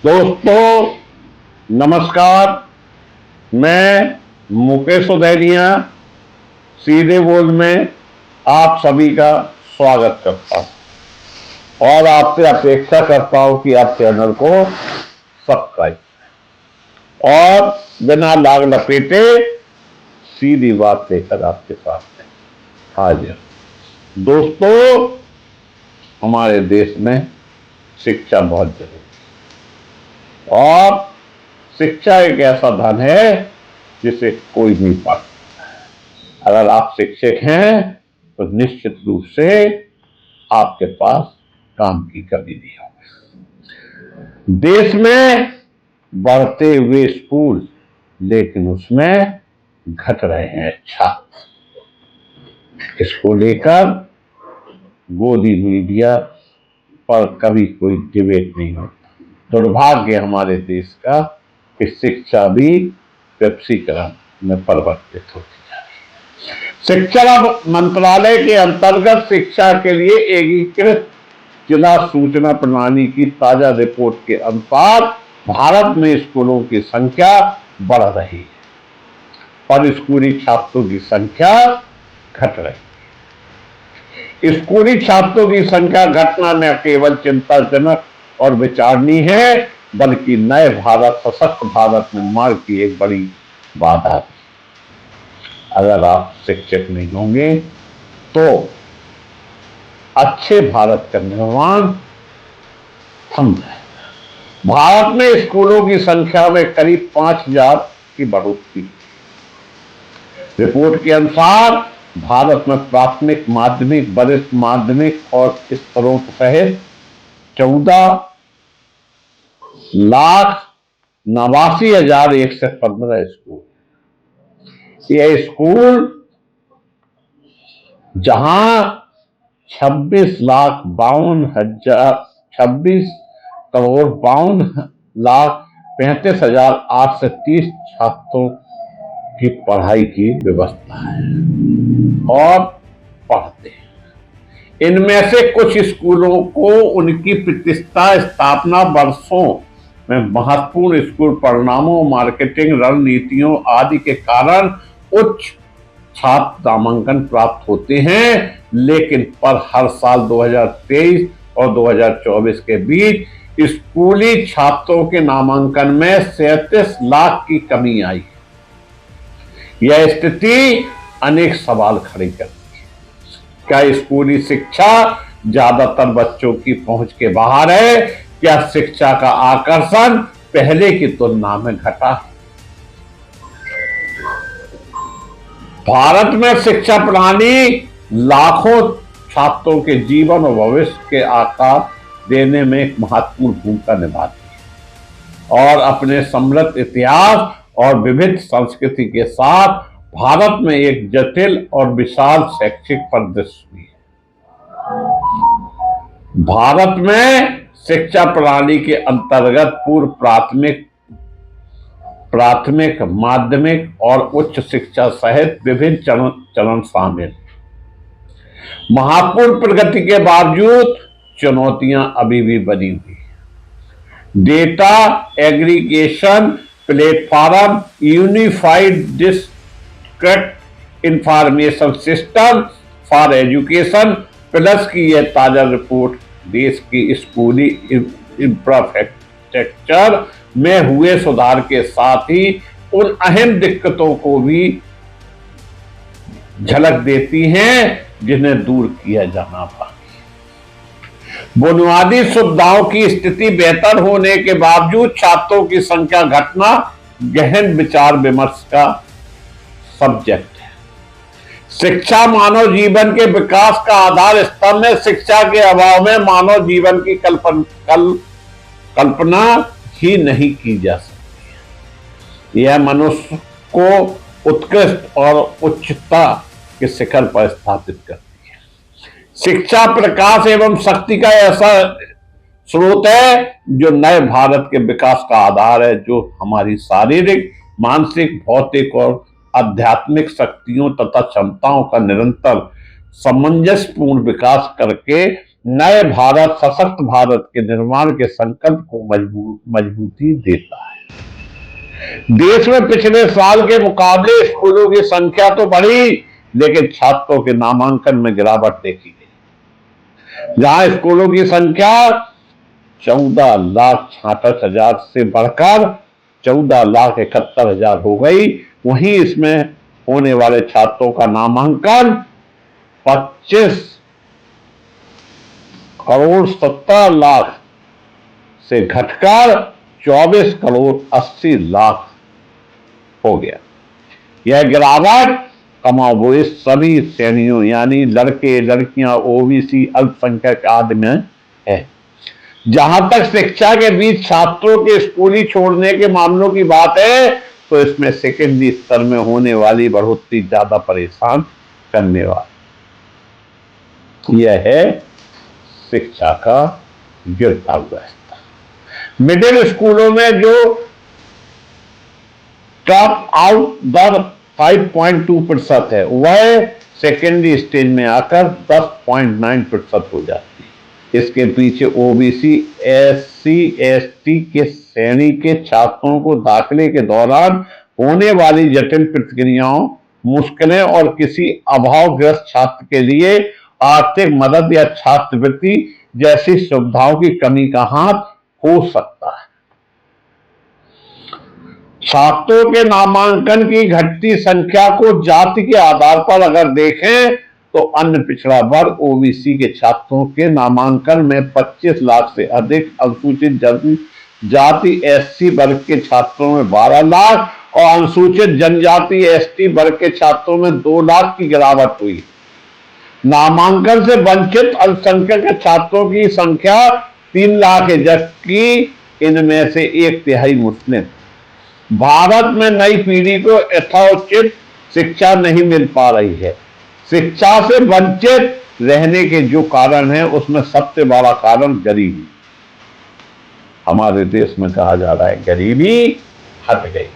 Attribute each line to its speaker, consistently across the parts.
Speaker 1: दोस्तों नमस्कार। मैं मुकेश उदैरिया सीधे बोल में आप सभी का स्वागत करता हूं और आपसे अपेक्षा करता हूं कि आप चैनल को सब्सक्राइब और बिना लाग लपेटे सीधी बात लेकर आपके सामने हाजिर। दोस्तों, हमारे देश में शिक्षा बहुत जरूरी है और शिक्षा एक ऐसा धन है जिसे कोई नहीं पा सकता। अगर आप शिक्षक हैं तो निश्चित रूप से आपके पास काम की कमी नहीं होगी। देश में बढ़ते हुए स्कूल, लेकिन उसमें घट रहे हैं छात्र। इसको लेकर गोदी मीडिया पर कभी कोई डिबेट नहीं होता। दुर्भाग्य हमारे देश का कि शिक्षा भी व्यवसायीकरण में परिवर्तित होती जा रही है। शिक्षा मंत्रालय के अंतर्गत शिक्षा के लिए एकीकृत जिला सूचना प्रणाली की ताजा रिपोर्ट के अनुसार भारत में स्कूलों की संख्या बढ़ रही है और स्कूली छात्रों की संख्या घट रही है। स्कूली छात्रों की संख्या घटना न केवल चिंताजनक और विचारणीय है, बल्कि नए भारत, सशक्त भारत निर्माण की एक बड़ी बाधा है। अगर आप शिक्षक नहीं होंगे तो अच्छे भारत का निर्माण थम जाएगा। भारत में स्कूलों की संख्या में करीब 5000 की बढ़ोतरी। रिपोर्ट के अनुसार भारत में प्राथमिक, माध्यमिक, वरिष्ठ माध्यमिक और स्तरों सहित 14,89,115 स्कूल। यह स्कूल जहां 26,52,35,830 छात्रों की पढ़ाई की व्यवस्था है और पढ़ते हैं। इनमें से कुछ स्कूलों को उनकी प्रतिष्ठा, स्थापना वर्षों में महत्वपूर्ण स्कूल परिणामों, मार्केटिंग रणनीतियों आदि के कारण उच्च छात्र नामांकन प्राप्त होते हैं, लेकिन पर हर साल 2023 और 2024 के बीच स्कूली छात्रों के नामांकन में 37 लाख की कमी आई। यह स्थिति अनेक सवाल खड़े करती है। क्या स्कूली शिक्षा ज्यादातर बच्चों की पहुंच के बाहर है? क्या शिक्षा का आकर्षण पहले की तुलना में घटा है? भारत में शिक्षा प्रणाली लाखों छात्रों के जीवन और भविष्य के आकार देने में एक महत्वपूर्ण भूमिका निभाती है और अपने समृद्ध इतिहास और विविध संस्कृति के साथ भारत में एक जटिल और विशाल शैक्षिक परिदृश्य भी है। भारत में शिक्षा प्रणाली के अंतर्गत पूर्व प्राथमिक, माध्यमिक और उच्च शिक्षा सहित विभिन्न चरण शामिल। महत्वपूर्ण प्रगति के बावजूद चुनौतियां अभी भी बनी हुई हैं। Data aggregation platform, unified district information system for education plus की यह ताजा रिपोर्ट देश की स्कूली इंफ्रास्ट्रक्चर में हुए सुधार के साथ ही उन अहम दिक्कतों को भी झलक देती हैं जिन्हें दूर किया जाना बाकी। बुनियादी सुविधाओं की स्थिति बेहतर होने के बावजूद छात्रों की संख्या घटना गहन विचार विमर्श का सब्जेक्ट है। शिक्षा मानव जीवन के विकास का आधार स्तंभ है। शिक्षा के अभाव में मानव जीवन की कल्पना ही नहीं की जा सकती। यह मनुष्य को उत्कृष्ट और उच्चता के शिखर पर स्थापित करती है। शिक्षा प्रकाश एवं शक्ति का ऐसा स्रोत है जो नए भारत के विकास का आधार है, जो हमारी शारीरिक, मानसिक, भौतिक और आध्यात्मिक शक्तियों तथा क्षमताओं का निरंतर सामंजस्यपूर्ण विकास करके नए भारत, सशक्त भारत के निर्माण के संकल्प को मजबूती देता है। देश में पिछले साल के मुकाबले स्कूलों की संख्या तो बढ़ी, लेकिन छात्रों के नामांकन में गिरावट देखी गई। जहां स्कूलों की संख्या 14,66,000 से बढ़कर 14,71,000 हो गई, वहीं इसमें होने वाले छात्रों का नामांकन 25,70,00,000 से घटकर 24,80,00,000 हो गया। यह गिरावट कमोबेश सभी श्रेणियों यानी लड़के, लड़कियां, ओबीसी, अल्पसंख्यक आदि में है। जहां तक शिक्षा के बीच छात्रों के स्कूली छोड़ने के मामलों की बात है, तो इसमें सेकेंडरी स्तर में होने वाली बढ़ोतरी ज्यादा परेशान करने वाली। यह है शिक्षा का गिरता हुआ स्तर। मिडिल स्कूलों में जो टॉप आउट दर 5.2% है, वह सेकेंडरी स्टेज में आकर 10.9% हो जाती है। इसके पीछे ओबीसी, एससी, एसटी के श्रेणी के छात्रों को दाखिले के दौरान होने वाली जटिल प्रक्रियाओं, मुश्किलें और किसी अभावग्रस्त छात्र के लिए आर्थिक मदद या छात्रवृत्ति जैसी सुविधाओं की कमी का हाथ हो सकता है। छात्रों के नामांकन की घटती संख्या को जाति के आधार पर अगर देखें, तो अन्य पिछड़ा वर्ग ओबीसी के छात्रों के नामांकन में 25 लाख से अधिक, अनुसूचित जाति एससी वर्ग के छात्रों में 12 लाख और अनुसूचित जनजाति एसटी वर्ग के छात्रों में 2 लाख की गिरावट हुई। नामांकन से वंचित अल्पसंख्यक छात्रों की संख्या 3 लाख है, जबकि इनमें से 1/3 मुस्लिम। भारत में नई पीढ़ी को यथोचित शिक्षा नहीं मिल पा रही है। शिक्षा से वंचित रहने के जो कारण है, उसमें सबसे बड़ा कारण गरीबी। हमारे देश में कहा जा रहा है गरीबी हट गई।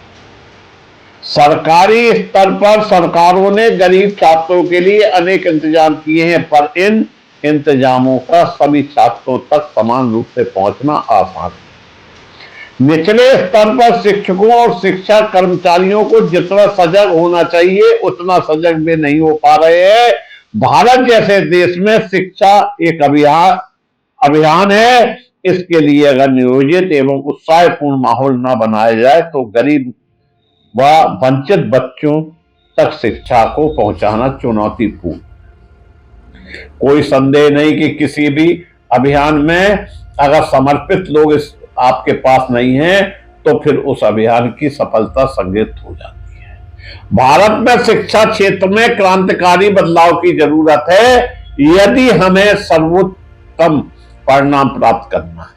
Speaker 1: सरकारी स्तर पर सरकारों ने गरीब छात्रों के लिए अनेक इंतजाम किए हैं, पर इन इंतजामों का सभी छात्रों तक समान रूप से पहुंचना आसान है। निचले स्तर पर शिक्षकों और शिक्षा कर्मचारियों को जितना सजग होना चाहिए, उतना सजग भी नहीं हो पा रहे हैं। भारत जैसे देश में शिक्षा एक अभियान है। इसके लिए अगर नियोजित एवं उत्साहपूर्ण माहौल न बनाया जाए, तो गरीब व वंचित बच्चों तक शिक्षा को पहुंचाना चुनौतीपूर्ण। कोई संदेह नहीं कि किसी भी अभियान में अगर समर्पित लोग आपके पास नहीं है, तो फिर उस अभियान की सफलता संदिग्ध हो जाती है। भारत में शिक्षा क्षेत्र में क्रांतिकारी बदलाव की जरूरत है, यदि हमें सर्वोत्तम परिणाम प्राप्त करना है।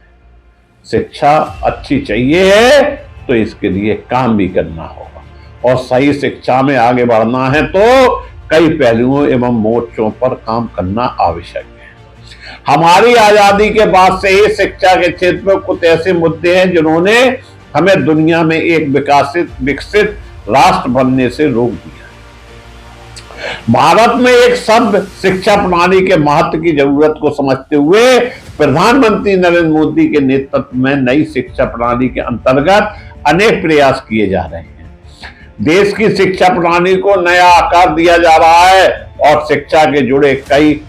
Speaker 1: शिक्षा अच्छी चाहिए है, तो इसके लिए काम भी करना होगा, और सही शिक्षा में आगे बढ़ना है तो कई पहलुओं एवं मोर्चों पर काम करना आवश्यक है। हमारी आजादी के बाद से ही शिक्षा के क्षेत्र में कुछ ऐसे मुद्दे हैं जिन्होंने हमें दुनिया में एक विकसित राष्ट्र बनने से रोक दिया। भारत में एक सभ्य शिक्षा प्रणाली के महत्व की जरूरत को समझते हुए प्रधानमंत्री नरेंद्र मोदी के नेतृत्व में नई शिक्षा प्रणाली के अंतर्गत अनेक प्रयास किए जा रहे हैं। देश की शिक्षा प्रणाली को नया आकार दिया जा रहा है और शिक्षा के जुड़े कई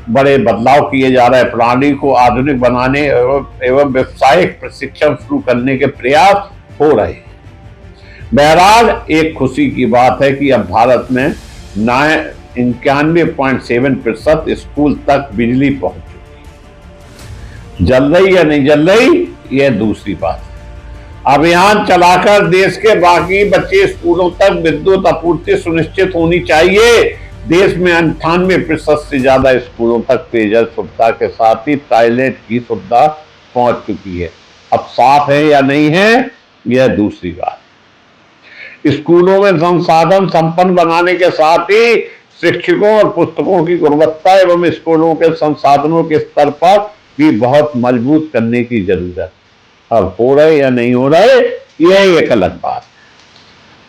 Speaker 1: बड़े बदलाव किए जा रहे हैं। प्रणाली को आधुनिक बनाने एवं व्यावसायिक प्रशिक्षण शुरू करने के प्रयास हो रहे हैं। बहरहाल एक खुशी की बात है कि अब भारत में 91.7% स्कूल तक बिजली पहुंच चुकी है। जल रही या नहीं जल रही, यह दूसरी बात है। अभियान चलाकर देश के बाकी बचे स्कूलों तक विद्युत आपूर्ति सुनिश्चित होनी चाहिए। देश में 98% से ज्यादा स्कूलों तक पेयजल सुविधा के साथ ही टॉयलेट की सुविधा पहुंच चुकी है। अब साफ है या नहीं है, यह दूसरी बात। स्कूलों में संसाधन संपन्न बनाने के साथ ही शिक्षकों और पुस्तकों की गुणवत्ता एवं स्कूलों के संसाधनों के स्तर पर भी बहुत मजबूत करने की जरूरत। अब हो रहे या नहीं हो रहे, यह एक अलग बात।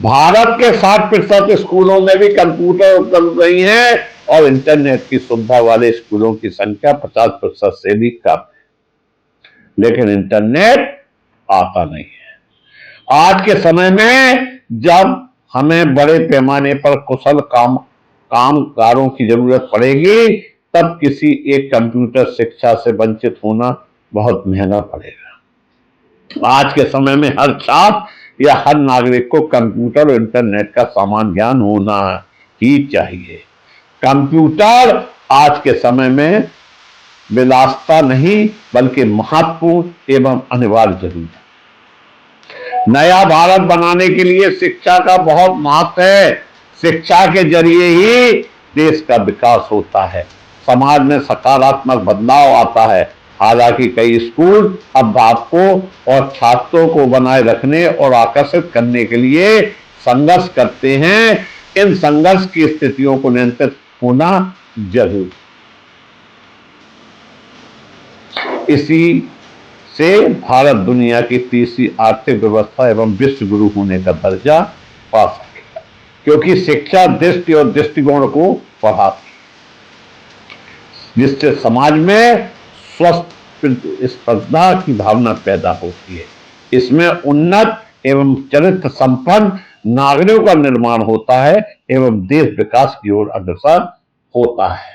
Speaker 1: भारत के 60% स्कूलों में भी कंप्यूटर उपलब्ध नहीं है और इंटरनेट की सुविधा वाले स्कूलों की संख्या 50% से भी कम। लेकिन इंटरनेट आता नहीं है। आज के समय में जब हमें बड़े पैमाने पर कुशल कामगारों की जरूरत पड़ेगी, तब किसी एक कंप्यूटर शिक्षा से वंचित होना बहुत महंगा पड़ेगा। आज के समय में हर छात्र या हर नागरिक को कंप्यूटर और इंटरनेट का सामान्य ज्ञान होना ही चाहिए। कंप्यूटर आज के समय में विलासिता नहीं बल्कि महत्वपूर्ण एवं अनिवार्य जरूरी है। नया भारत बनाने के लिए शिक्षा का बहुत महत्व है। शिक्षा के जरिए ही देश का विकास होता है, समाज में सकारात्मक बदलाव आता है। हालांकि कई स्कूल अभिभावकों और छात्रों को बनाए रखने और आकर्षित करने के लिए संघर्ष करते हैं। इन संघर्ष की स्थितियों को नियंत्रित होना जरूरी। इसी से भारत दुनिया की तीसरी आर्थिक व्यवस्था एवं विश्व गुरु होने का दर्जा पा सकेगा, क्योंकि शिक्षा दृष्टि और दृष्टिकोण को बढ़ाती है, जिससे समाज में स्वस्थ प्रतिस्पर्धा की भावना पैदा होती है। इसमें उन्नत एवं चरित्र संपन्न नागरिकों का निर्माण होता है एवं देश विकास की ओर अग्रसर होता है।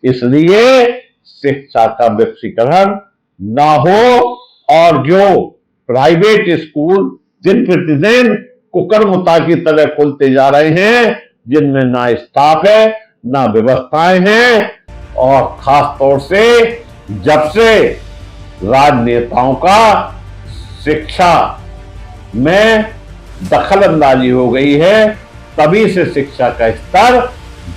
Speaker 1: इसलिए शिक्षा का विकेंद्रीकरण ना हो और जो प्राइवेट स्कूल दिन प्रतिदिन कुकरमुत्ता की तरह खुलते जा रहे हैं, जिनमें ना स्टाफ है ना व्यवस्थाएं हैं, और खास तौर से जब से राजनेताओं का शिक्षा में दखल अंदाजी हो गई है, तभी से शिक्षा का स्तर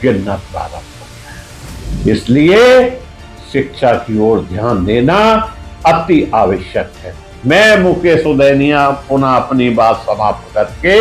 Speaker 1: गिरना प्रारंभ हो गया। इसलिए शिक्षा की ओर ध्यान देना अति आवश्यक है। मैं मुकेश उदैनिया पुनः अपनी बात समाप्त करके